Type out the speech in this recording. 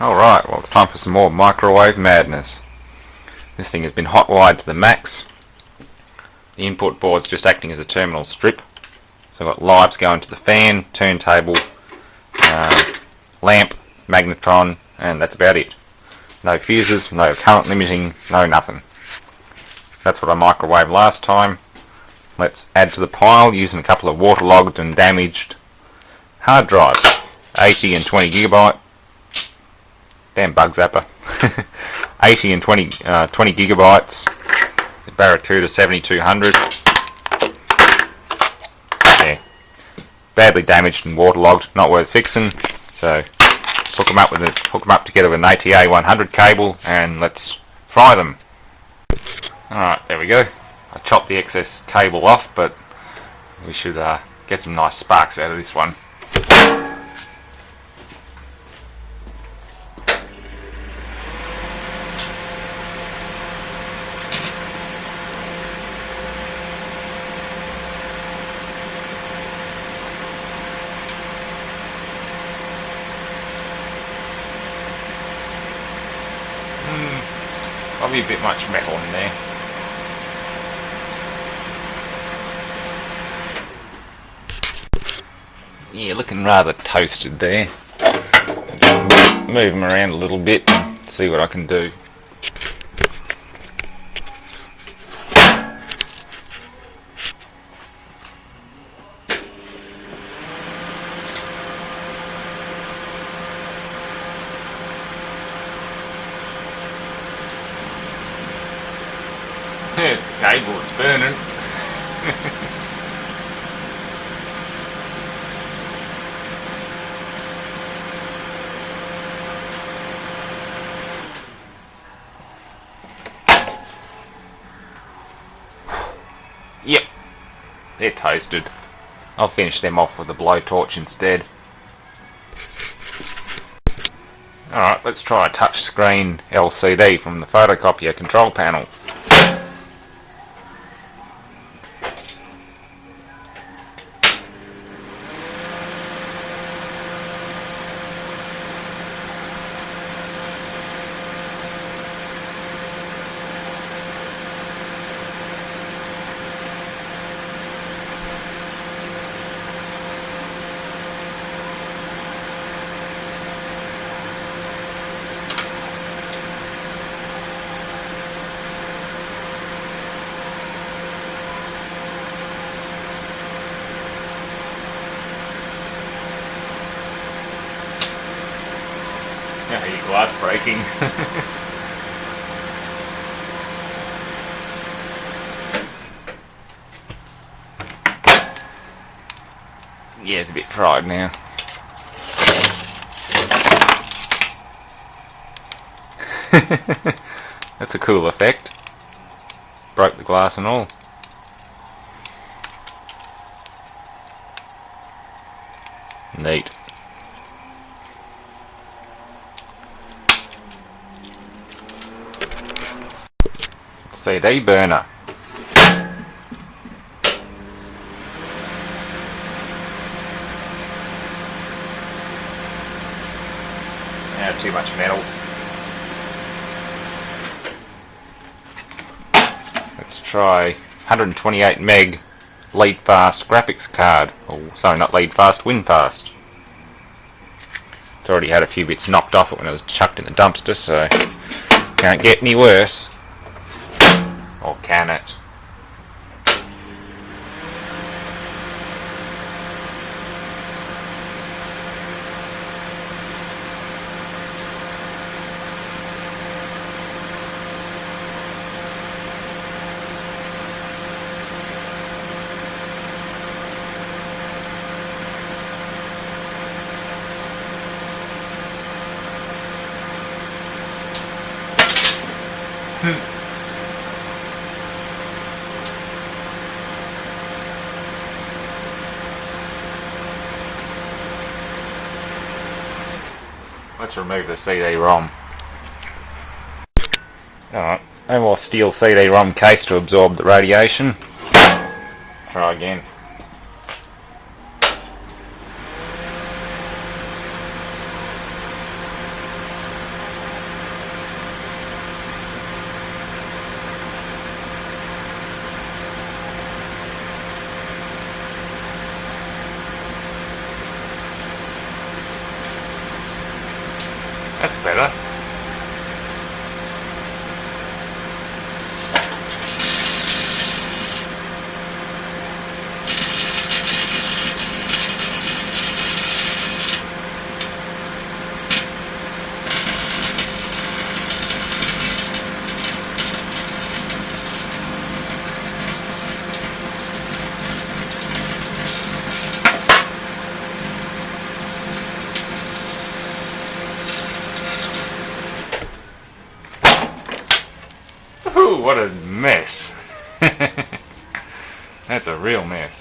Alright, well it's time for some more microwave madness. This thing has been hot wired to the max. The input board's just acting as a terminal strip. So I've got lives going to the fan, turntable, lamp, magnetron, and that's about it. No fuses, no current limiting, no nothing. That's what I microwaved last time. Let's add to the pile using a couple of waterlogged and damaged hard drives. 80 and 20 gigabyte. Damn bug zapper. 80 and 20 gigabytes. The Barracuda 7200. Yeah. Badly damaged and waterlogged, not worth fixing. So hook them up together with an ATA 100 cable and let's fry them. Alright, there we go. I chopped the excess cable off, but we should get some nice sparks out of this one. Probably a bit much metal in there. Yeah, looking rather toasted there. Move them around a little bit and see what I can do. The cable is burning. Yep, they're toasted. I'll finish them off with a blowtorch instead. Alright, let's try a touchscreen LCD from the photocopier control panel. Yeah, your glass breaking. Yeah, it's a bit fried now. That's a cool effect. Broke the glass and all. Neat. CD burner. Now too much metal. Let's try 128 meg lead fast graphics card. Oh, sorry, not lead fast, win fast. It's already had a few bits knocked off it when it was chucked in the dumpster, so can't get any worse. Or can it? Let's remove the CD-ROM. Alright, no more steel CD-ROM case to absorb the radiation. Try again. what a mess. That's a real mess.